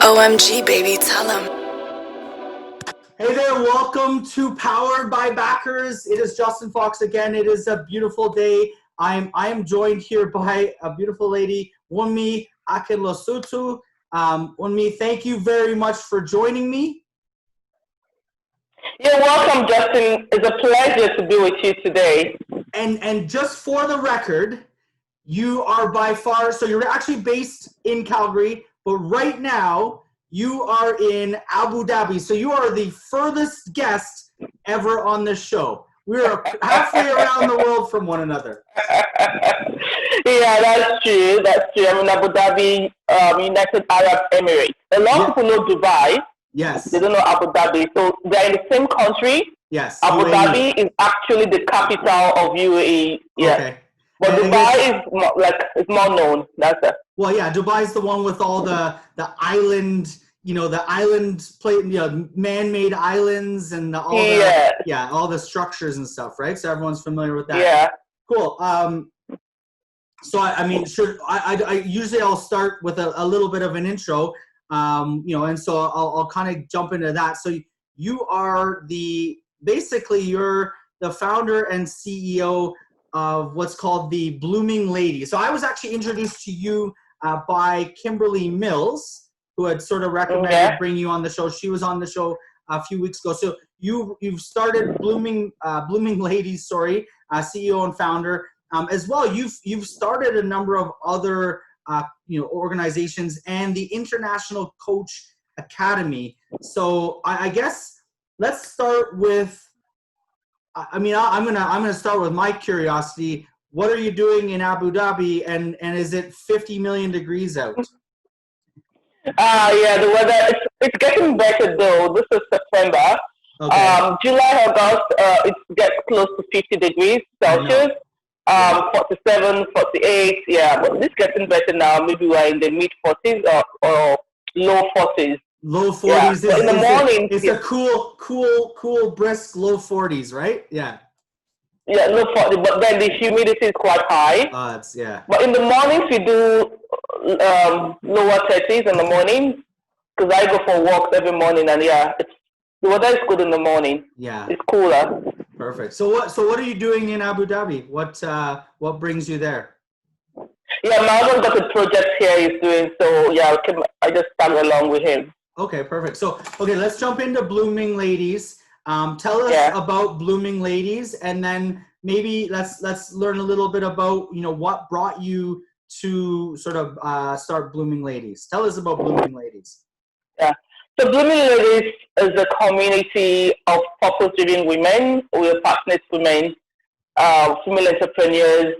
OMG, baby, tell them. Hey there, welcome to Powered by Backers. It is Justin Fox again. It is a beautiful day. I am joined here by a beautiful lady, Wunmi Akinlosotu. Wunmi, thank you very much for joining me. You're welcome, Justin. It's a pleasure to be with you today. And just for the record, you are by far, so you're actually based in Calgary, but right now you are in Abu Dhabi. So you are the furthest guest ever on this show. We're halfway around the world from one another. Yeah, that's true. That's true. I'm in Abu Dhabi, United Arab Emirates. A lot of people know Dubai. Yes. They don't know Abu Dhabi. So they're in the same country. Yes. Abu UAE. Dhabi is actually the capital of UAE. Yeah. Okay. But Dubai is more known. That's it. Well, yeah, Dubai is the one with all the island, the island man-made islands and all the structures and stuff, right? So everyone's familiar with that. Yeah. Cool. So I usually I'll start with a little bit of an intro, and so I'll kind of jump into that. So you are you're the founder and CEO of what's called the Blooming Lady. So I was actually introduced to you by Kimberly Mills, who had sort of recommended bringing you on the show. She was on the show a few weeks ago. So you've started Blooming Ladies, CEO and founder. As well, you've started a number of other organizations and the International Coach Academy. So I guess let's start with. I'm gonna start with my curiosity. What are you doing in Abu Dhabi, and is it 50 million degrees out? Yeah, the weather it's getting better though. This is September. Okay. July, August, it gets close to 50 degrees Celsius. 47, 48. Yeah, but it's getting better now. Maybe we're in the mid 40s or low 40s. Low 40s. Yeah. In the morning, it's a cool, brisk low 40s, right? Yeah. Yeah, low 40, but then the humidity is quite high. But in the mornings, we do lower 30s in the morning because I go for walks every morning, and the weather is good in the morning. Yeah. It's cooler. Perfect. So what are you doing in Abu Dhabi? What brings you there? Yeah, my husband got a project here he's doing, so I just tag along with him. Okay, perfect. So, let's jump into Blooming Ladies. Tell us about Blooming Ladies, and then maybe let's learn a little bit about what brought you to sort of start Blooming Ladies. Tell us about Blooming Ladies. Yeah. So Blooming Ladies is a community of purpose-driven women. We're passionate women, female entrepreneurs,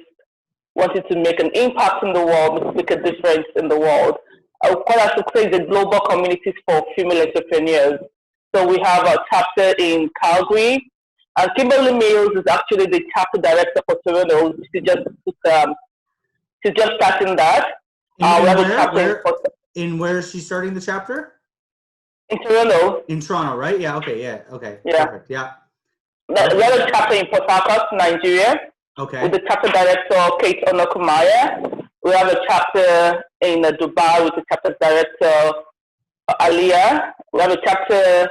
wanting to make an impact in the world, make a difference in the world. Quite as to create the global communities for female entrepreneurs. So we have a chapter in Calgary, and Kimberly Mills is actually the chapter director for Toronto. She's just starting that. Where is she starting the chapter? In Toronto. In Toronto, right? Yeah. Okay. Yeah. Okay. Yeah. Perfect. Yeah. We have a chapter in Port Harcourt, Nigeria. Okay. With the chapter director Kate Onokumaya. We have a chapter in Dubai with the chapter director Aliyah. We have a chapter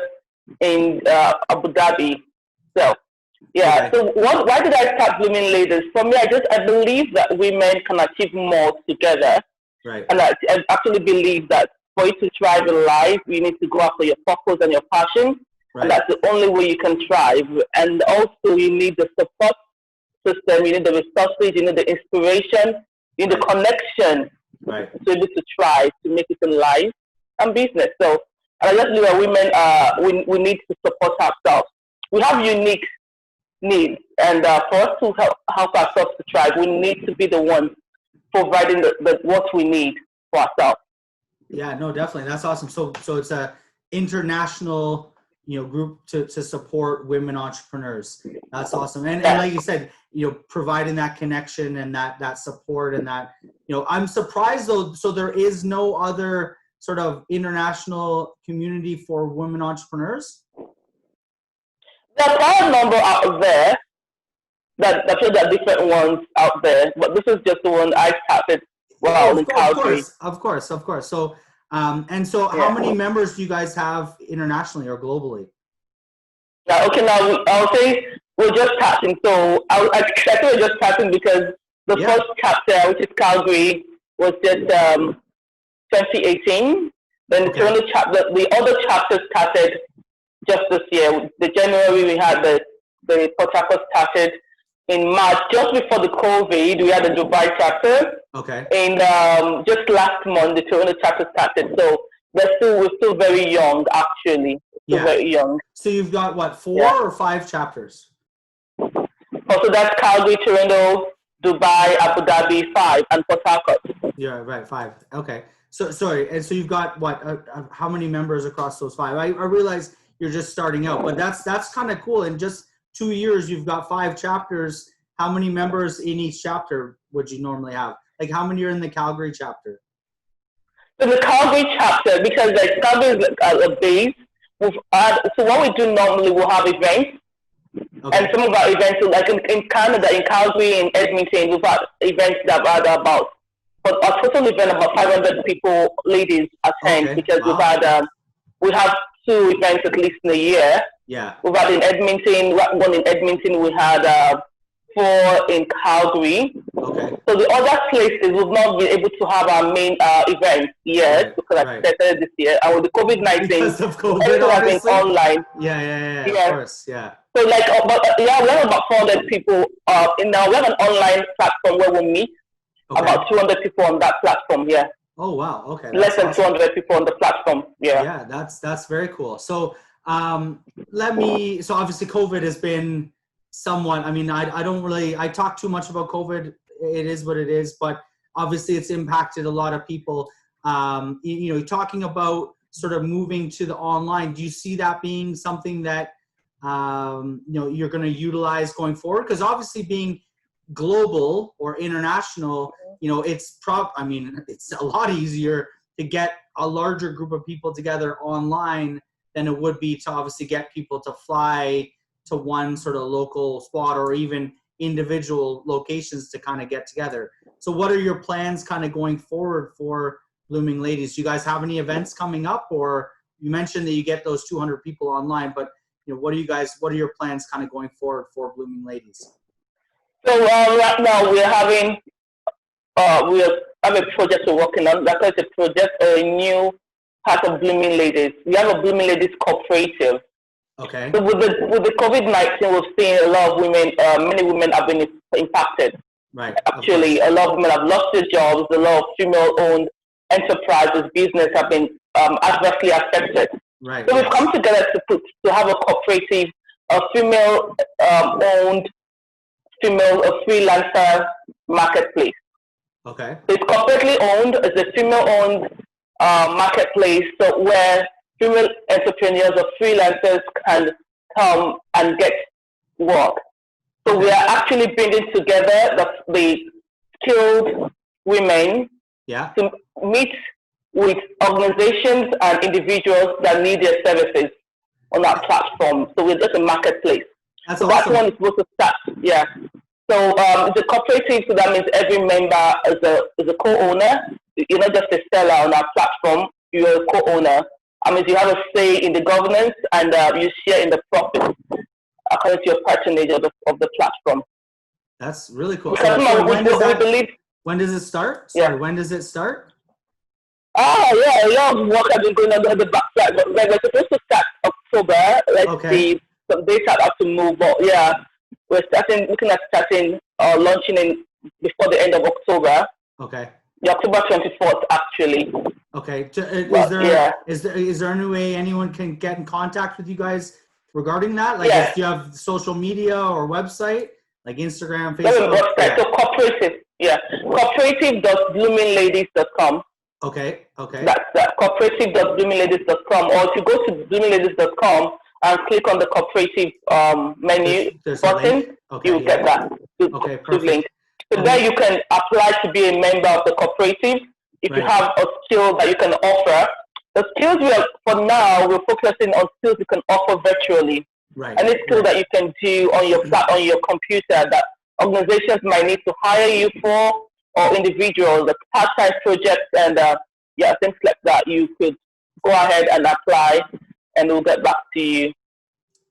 in Abu Dhabi. So, yeah. Okay. So, why did I start Blooming Ladies? For me, I believe that women can achieve more together. Right. And I actually believe that for you to thrive in life, you need to go after your purpose and your passion. Right. And that's the only way you can thrive. And also, you need the support system, you need the resources, you need the inspiration, you need the connection to be able to thrive, to make it in life and business. So, and I just believe that women, we need to support ourselves. We have unique needs, and for us to help ourselves to thrive, we need to be the ones providing what we need for ourselves. Yeah, no, definitely. That's awesome. So it's a international, group to support women entrepreneurs. That's awesome. And like you said, providing that connection and that support and that, I'm surprised though. So there is no other sort of international community for women entrepreneurs? There are quite a number out there that there are different ones out there, but this is just the one I started in Calgary. Of course. So, And so how many members do you guys have internationally or globally? Yeah, okay, now I'll say we're just starting. So I think we're just starting because the first chapter, which is Calgary, was just 2018. Then the other chapter started just this year. The January we had the Port Harcourt started. In March, just before the COVID, we had the Dubai chapter. Okay. And just last month, the Toronto chapter started. So we're still very young, actually. Still very young. So you've got what, 4 or 5 chapters? So that's Calgary, Toronto, Dubai, Abu Dhabi, 5, and Port Harcourt. Yeah, right, 5. Okay. So sorry, and so you've got what? How many members across those 5? I realize you're just starting out, but that's kind of cool. In just 2 years, you've got 5 chapters. How many members in each chapter would you normally have? Like, how many are in the Calgary chapter? So the Calgary chapter, because like Calgary is a base, so what we do normally, we'll have events. Okay. And some of our events, like in Canada, in Calgary, in Edmonton, we've had events that are about, but a total event about 500 people, ladies attend, because we have 2 events at least in a year. Yeah. We've had in Edmonton, one in Edmonton, we had 4 in Calgary. Okay. So the other places we've not been able to have our main events yet, because I started this year. And with the COVID-19, everything has been online. Yeah, of course, yeah. So like, we have about 400 people we have an online platform where we meet. Okay. About 200 people on that platform, yeah. Oh, wow, okay. Less than 200 people on the platform, yeah. Yeah, that's very cool. So so obviously COVID has been somewhat, I mean, I talk too much about COVID. It is what it is, but obviously it's impacted a lot of people. Talking about sort of moving to the online, do you see that being something that, you're going to utilize going forward? Because obviously being global or international, it's a lot easier to get a larger group of people together online than it would be to obviously get people to fly to one sort of local spot or even individual locations to kind of get together. So what are your plans kind of going forward for Blooming Ladies? Do you guys have any events coming up? Or you mentioned that you get those 200 people online, but what are your plans kind of going forward for Blooming Ladies? So right now we have a project we're working on. That is a project, a new part of Blooming Ladies. We have a Blooming Ladies cooperative. Okay. So with the COVID-19, we've seen a lot of women, many women have been impacted. Right. Actually, a lot of women have lost their jobs. A lot of female-owned enterprises, business have been adversely affected. Right. So we've come together to have a cooperative, a female-owned, freelancer marketplace. Okay. So it's corporately owned. It's a female-owned marketplace, so where female entrepreneurs or freelancers can come and get work. So we are actually bringing together the skilled women to meet with organizations and individuals that need their services on our platform. So we're just a marketplace. That's so awesome. That one is supposed to start. Yeah. So it's a cooperative, so that means every member is a co-owner. You're not just a seller on our platform, you're a co-owner. I mean, you have a say in the governance and you share in the profits according to your patronage of the platform. That's really cool. Because when does it start? Sorry, when does it start? A lot of work has been going on the backside. We're supposed to start October. Let's see. Some dates have to move, but yeah, we're looking at launching before the end of October. Okay. October 24th, actually. Okay. Is there any way anyone can get in contact with you guys regarding that? Like, do you have social media or website, like Instagram, Facebook? Website. So cooperative. Yeah. Cooperative.bloomingladies.com. Okay. That's that. Cooperative.bloomingladies.com. Or if you go to bloomingladies.com and click on the cooperative menu button, you will get that. Link. So there you can apply to be a member of the cooperative. If you have a skill that you can offer, the skills for now we're focusing on skills you can offer virtually. Right. Any skill that you can do on your computer that organizations might need to hire you for, or individuals, the part-time projects and things like that, you could go ahead and apply, and we'll get back to you.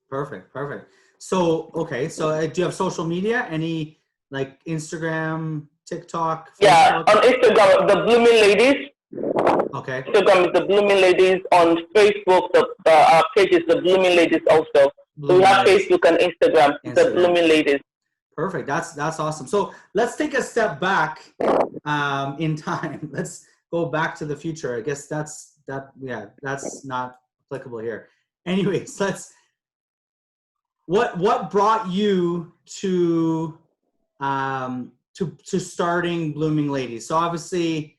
Perfect. So, okay. So do you have social media? Any like Instagram, TikTok, Facebook? Yeah, on Instagram, the Blooming Ladies. Okay. Instagram is the Blooming Ladies. On Facebook, our page is the Blooming Ladies also. So we have Facebook and Instagram, the Blooming Ladies. Perfect. That's awesome. So let's take a step back in time. Let's go back to the future. I guess that's not applicable here. Anyways, what brought you to starting Blooming Ladies? So obviously,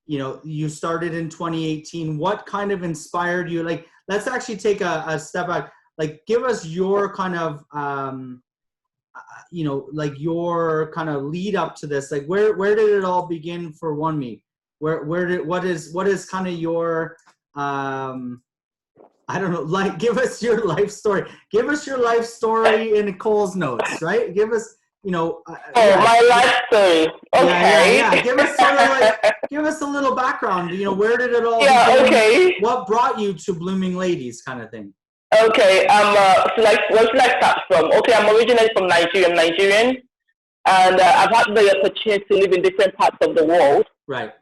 you started in 2018. What kind of inspired you? Like, let's actually take a step back. Like, give us your kind of like your kind of lead up to this. Like, where did it all begin for Wunmi? What is kind of your I don't know, like, give us your life story. Give us your life story in Cole's notes, right? Give us, my life story. Okay. Yeah. Give us sort of like, give us a little background. Where did it all begin? Okay. What brought you to Blooming Ladies, kind of thing? Okay. Where should I start from? Okay, I'm originally from Nigeria. I'm Nigerian, and I've had the opportunity to live in different parts of the world. Right.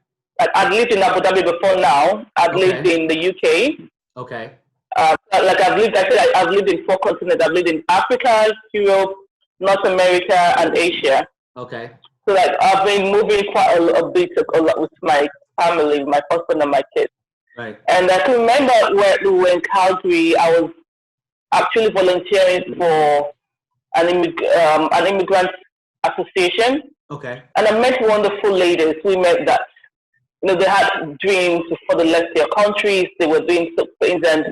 I've lived in Abu Dhabi before now. I've lived in the UK. Okay. I've lived in 4 continents. I've lived in Africa, Europe, North America, and Asia. Okay. So I've been moving quite a lot with my family, my husband and my kids. Right. And I can remember when we were in Calgary, I was actually volunteering for an immigrant association. Okay. And I met wonderful ladies. We met that they had dreams to further left their countries. They were doing things, and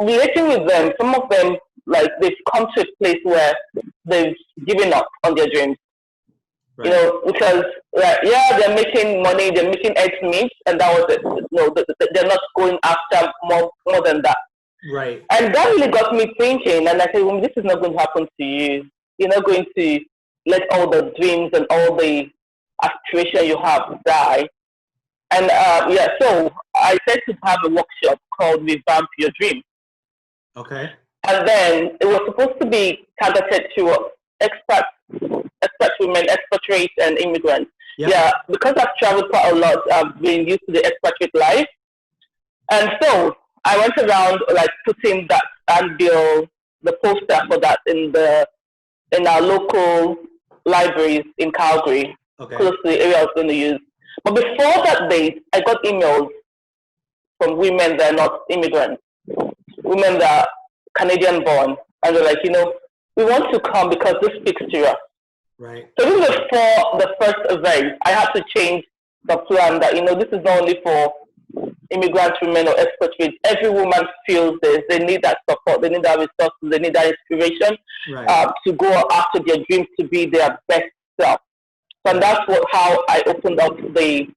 relating with them, some of them, like, they've come to a place where they've given up on their dreams. Right. Because they're making money, they're making ends meet, and that was it. They're not going after more than that. Right. And that really got me thinking, and I said, well, this is not going to happen to you. You're not going to let all the dreams and all the aspirations you have die. And so I said to have a workshop called Revamp Your Dream. Okay. And then it was supposed to be targeted to expat women, expatriates, and immigrants. Yep. Yeah, because I've traveled quite a lot, I've been used to the expatriate life. And so I went around, like, putting that handbill, the poster for that in our local libraries in Calgary, close to the area I was going to use. But before that date, I got emails from women that are not immigrants, women that are Canadian born, and they're like, we want to come because this speaks to us. Right. So this is before the first event. I had to change the plan that, this is not only for immigrant women or expatriates. Every woman feels this. They need that support. They need that resources. They need that inspiration to go after their dreams, to be their best self. And that's how I opened up the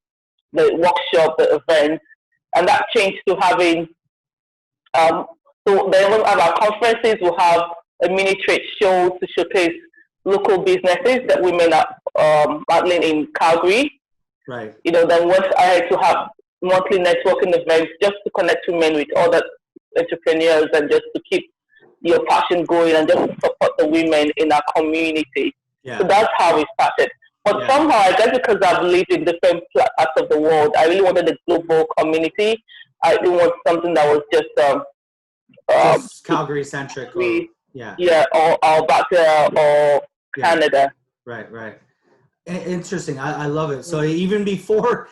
workshop, the event, and that changed to having. So then we'll have our conferences. We'll have a mini trade show to showcase local businesses that women are battling in Calgary. Right. Then once I had to have monthly networking events just to connect women with other entrepreneurs and just to keep your passion going and just to support the women in our community. Yeah. So that's how we started. But somehow, I guess because I've lived in different parts of the world, I really wanted a global community. I didn't want something that was just Calgary-centric. Or Alberta or Canada. Right. Interesting. I love it. So even before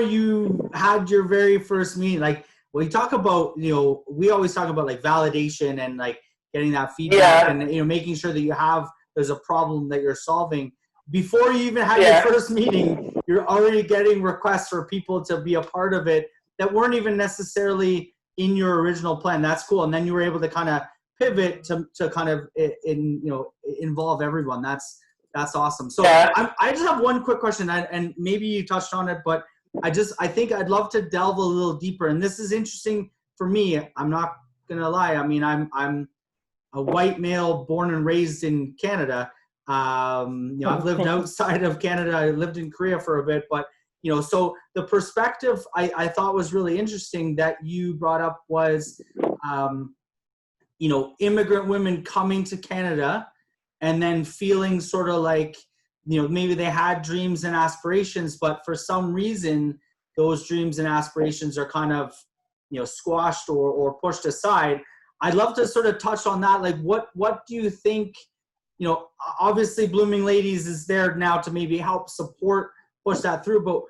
you had your very first meeting, like, when you talk about, we always talk about, like, validation and, like, getting that feedback and, making sure that there's a problem that you're solving. Before you even had your first meeting, you're already getting requests for people to be a part of it that weren't even necessarily in your original plan. That's cool. And then you were able to kind of pivot to kind of involve everyone. That's awesome. So I just have one quick question, and maybe you touched on it, but I think I'd love to delve a little deeper. And this is interesting for me. I'm not gonna lie. I mean, I'm a white male born and raised in Canada. I've lived outside of Canada. I lived in Korea for a bit, but So the perspective I thought was really interesting that you brought up was, immigrant women coming to Canada and then feeling sort of like, maybe they had dreams and aspirations, but for some reason, those dreams and aspirations are kind of, squashed or pushed aside. I'd love to sort of touch on that. Like, what do you think, obviously Blooming Ladies is there now to maybe help support, push that through, but,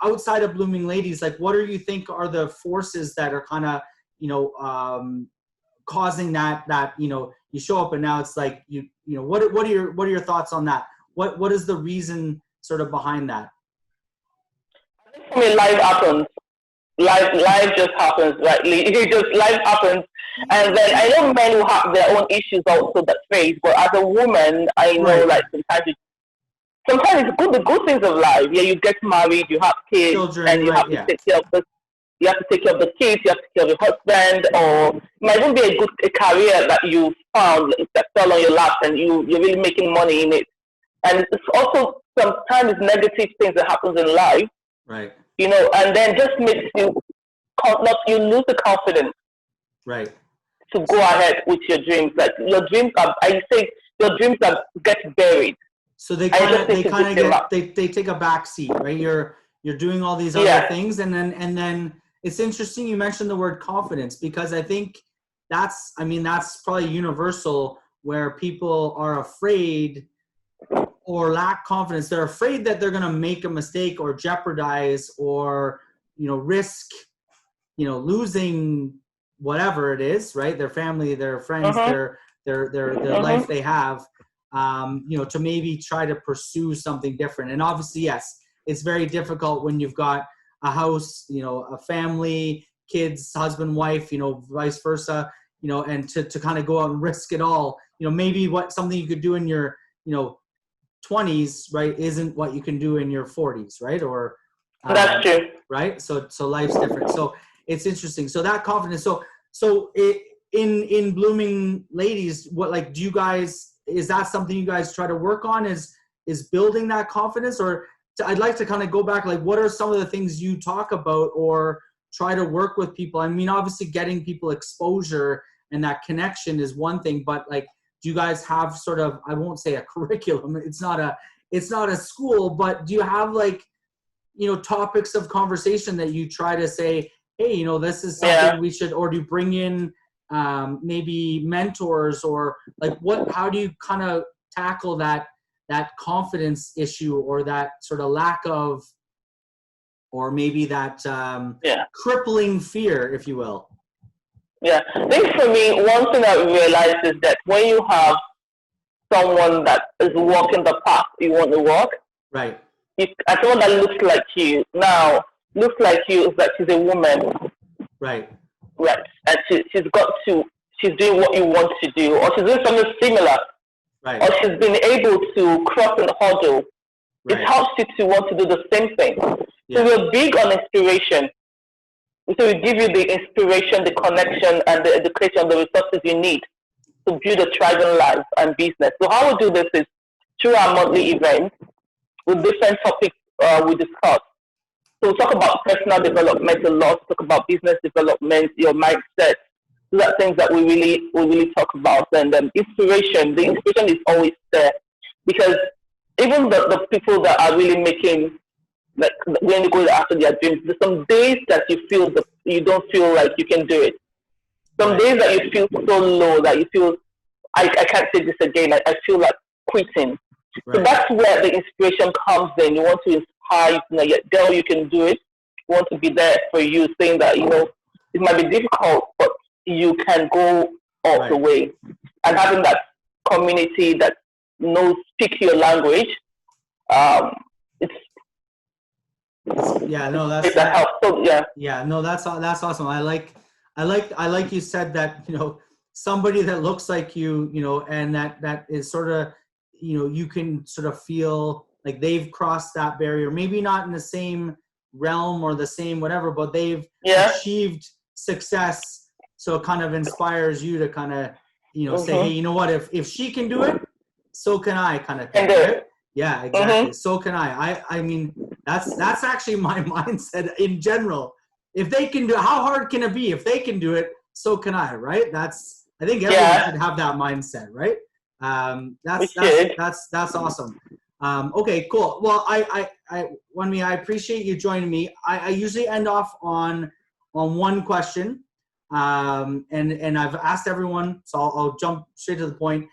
outside of Blooming Ladies, like, what do you think are the forces that are kind of, causing that, you show up and now it's like, what are your thoughts on that? What is the reason sort of behind that? I mean, life happens. Life just happens, right? Life happens. And then I know men who have their own issues also that face, but as a woman, I know like sometimes it's good, the good things of life. Yeah, you get married, you have kids, children, and you have to take care of the you have to take care of the kids, you have to take care of your husband, or it might even be a career that you found that fell on your lap and you're really making money in it. And it's also sometimes negative things that happens in life. Right. And then just makes you lose the confidence. Right. To go ahead with your dreams. Like your dreams get buried. So they kind of they take a back seat, right? You're doing all these other things, and then it's interesting you mentioned the word confidence, because I think that's probably universal, where people are afraid or lack confidence. They're afraid that they're going to make a mistake or jeopardize or risk losing whatever it is, right? Their family, their friends, their life they have, to maybe try to pursue something different. And obviously, yes, it's very difficult when you've got a house, a family, kids, husband, wife, vice versa, and to kind of go out and risk it all, maybe something you could do in your, 20s, right, isn't what you can do in your 40s, right? Or that's true, right? So life's different. So it's interesting. So that confidence. So in Blooming Ladies, what, do you guys, is that something you guys try to work on? Is building that confidence? Or I'd like to kind of go back, what are some of the things you talk about or try to work with people? I mean, obviously getting people exposure and that connection is one thing, but do you guys have sort of, I won't say a curriculum, it's not a school, but do you have topics of conversation that you try to say, hey, this is something we should, or do you bring in maybe mentors, or how do you kind of tackle that confidence issue, or that sort of lack of, or maybe that crippling fear, if you will? Yeah, I think for me, one thing I realized is that when you have someone that is walking the path you want to walk, right? And someone that looks like you is that she's a woman, right? Right, and she's doing what you want to do, or she's doing something similar, right? Or she's been able to cross an hurdle. Right. It helps you to want to do the same thing. Yeah. So we're big on inspiration. So we give you the inspiration, the connection, and the education, the resources you need to build a thriving life and business. So how we do this is through our monthly events with different topics we discuss. So we talk about personal development a lot, talk about business development, your mindset. Those are things that we really talk about. And the inspiration is always there, because even the people that are really making, when you go after their dreams, there's some days that you don't feel like you can do it. Some days that you feel so low that you feel, I can't say this again, I feel like quitting. Right. So that's where the inspiration comes in. You want to inspire, girl, you can do it. You want to be there for you, saying that, it might be difficult, but you can go all the way. And having that community that speak your language, that's awesome. I like you said that, somebody that looks like you, and that is sort of, you can sort of feel like they've crossed that barrier, maybe not in the same realm or the same whatever, but they've achieved success. So it kind of inspires you to kind of, say, hey, you know what, if she can do it, so can I, kind of thing, right? Yeah, exactly. So can I. I mean, that's actually my mindset in general. If they can do it, how hard can it be? If they can do it, so can I, right? I think everyone should have that mindset, right? That's awesome. Okay, cool. Well, Wunmi, I appreciate you joining me. I usually end off on one question, and I've asked everyone, so I'll jump straight to the point.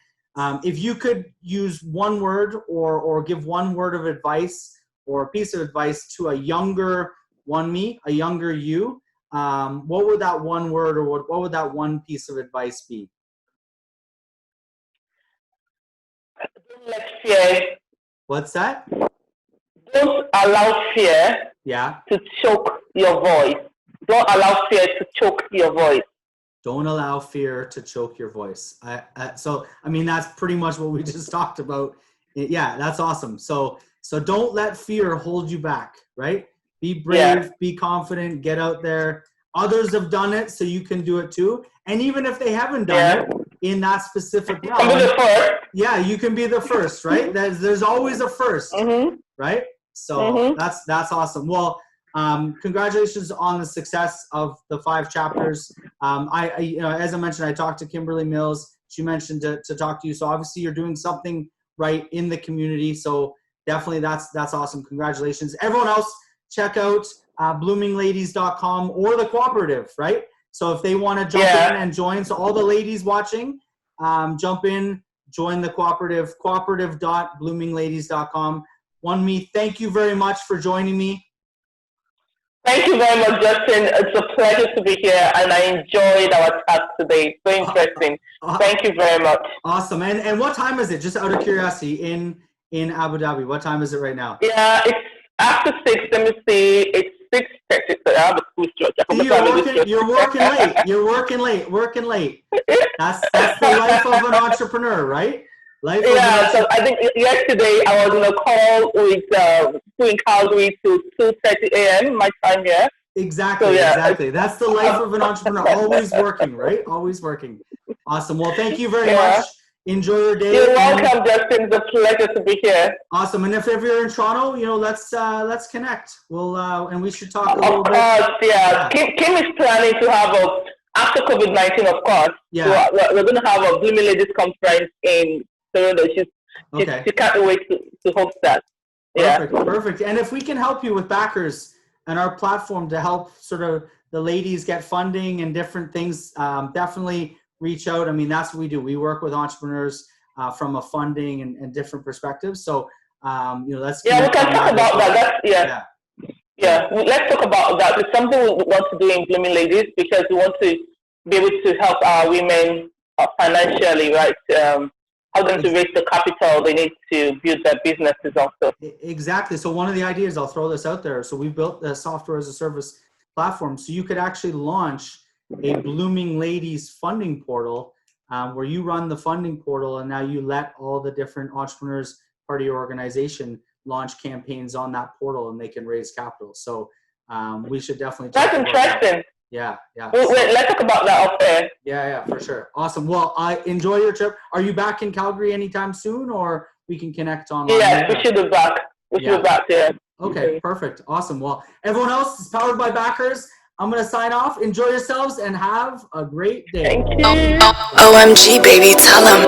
If you could use one word or give one word of advice or a piece of advice to a younger Wunmi, a younger you, what would that one word or what would that one piece of advice be? Don't let fear. What's that? Don't allow fear to choke your voice. Don't allow fear to choke your voice. Don't allow fear to choke your voice. So, I mean, that's pretty much what we just talked about. Yeah, that's awesome. So don't let fear hold you back, right? Be brave, be confident, get out there. Others have done it, so you can do it too. And even if they haven't done it in that specific realm, you can be the first, right? There's always a first, right? So that's awesome. Well, congratulations on the success of the 5 chapters. As I mentioned, I talked to Kimberly Mills. She mentioned to talk to you. So obviously you're doing something right in the community. So definitely that's awesome. Congratulations. Everyone else, check out bloomingladies.com or the cooperative, right? So if they want to jump in and join, so all the ladies watching, jump in, join the cooperative, cooperative.bloomingladies.com. Wunmi, thank you very much for joining me. Thank you very much, Justin. It's a pleasure to be here, and I enjoyed our chat today. So interesting. Thank you very much. Awesome. And what time is it? Just out of curiosity, in Abu Dhabi, what time is it right now? Yeah, it's after 6. Let me see. It's 6:30. So I have a school structure. You're working late. You're working late. That's the life of an entrepreneur, right? So I think yesterday I was on a call with in Calgary to 2:30 a.m. my time here. Exactly, exactly. That's the life of an entrepreneur. Always working, right? Always working. Awesome. Well, thank you very much. Enjoy your day. You're welcome, Justin. It's a pleasure to be here. Awesome. And if you're in Toronto, let's connect. We'll and we should talk a little bit. Of course, yeah. Kim is planning to have after COVID-19, of course. Yeah. We're going to have a Blooming Ladies conference in Toronto. She can't wait to host that. Perfect. And if we can help you with backers and our platform to help sort of the ladies get funding and different things, definitely reach out. I mean, that's what we do. We work with entrepreneurs from a funding and different perspectives. So, let's we can talk about that. Let's talk about that. It's something we want to do in Blooming Ladies because we want to be able to help our women financially, right? Help them to raise the capital they need to build their businesses also. Exactly. So one of the ideas, I'll throw this out there. So we built the software as a service platform. So you could actually launch a Blooming Ladies funding portal where you run the funding portal and now you let all the different entrepreneurs, part of your organization, launch campaigns on that portal and they can raise capital. So we should definitely talk about interesting. That. Yeah. Wait, let's talk about that off air. Yeah, for sure. Awesome. Well, I enjoy your trip. Are you back in Calgary anytime soon, or we can connect online? Yeah, we should be back. We should be back there. Okay, perfect. Awesome. Well, everyone else is powered by backers. I'm going to sign off. Enjoy yourselves and have a great day. Thank you. OMG, baby, tell them.